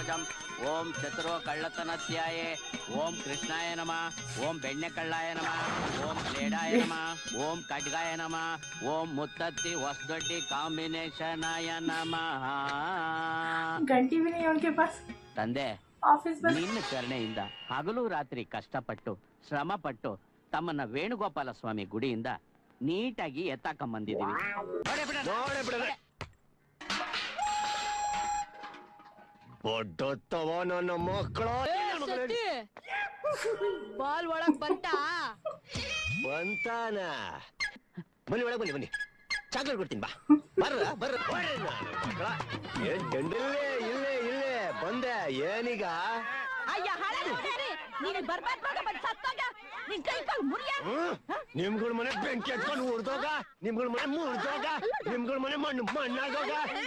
ಧ್ವಜಂ ಓಂ ಚತುರೋ ಕಳ್ಳತನತ್ಯಾಯೇ ಓಂ ಕೃಷ್ಣಾಯ ನಮಃ ಓಂ ಬೆಣ್ಣೆ ಕಳ್ಳಾಯ ನಮಃ ಓಂ ಕ್ಲೇಡಾಯ ನಮಃ ಓಂ ಖಡ್ಗಾಯ ನಮಃ ಓಂ ಮುತ್ತತ್ತಿ ಹೊಸದೊಡ್ಡಿ ಕಾಂಬಿನೇಷನಾಯ ನಮಃ. घंटी भी नहीं है उनके पास ತಂದೆ, ऑफिस में। ನಿನ್ನ ಕರುಣೆಯಿಂದ ಹಗಲು ರಾತ್ರಿ ಕಷ್ಟಪಟ್ಟು ಶ್ರಮಪಟ್ಟು ತಮ್ಮನ್ನ ವೇಣುಗೋಪಾಲ ಸ್ವಾಮಿ ಗುಡಿಯಿಂದ ನೀಟಾಗಿ ಎತ್ತಾಕೊಂಬಂದಿದೀವಿ. ಬಡ್ಡತ್ತವ ನನ್ನ ಮಕ್ಕಳ ಬಾಲ್ ಒಳಗ್ ಬಂತ ಬಂತಾನ. ಬನ್ನಿ ಒಳಗೆ ಬನ್ನಿ ಬನ್ನಿ, ಚಾಕ್ಲೇಟ್ ಕೊಡ್ತೀನಿ ಬಾ. ಬರ್ರ ಬರ್ರ ಮಕ್ಕಳ. ಏನ್ ಗಂಡಿಲ್ಲೇ ಇಲ್ಲೇ ಇಲ್ಲೇ ಬಂದೆ ಏನೀಗ? ಅಯ್ಯ ನೀನು ಬರ್ಬಾದ್ ಮಗ ಬಂದ್ ಸತ್ತಾಗ ನಿನ್ ಕೈ ಕಾಲ್ ಮುರಿಯ. ನಿಮ್ಗಳ ಮನೆ ಬೆಂಕಿ ಹಚ್ಕೊಂಡು ಉರ್ದೋಗ, ನಿಮ್ಗಳ ಮನೆ ಮುರ್ದೋಗ, ನಿಮ್ಗಳ ಮನೆ ಮಣ್ಣಾಗೋಗ.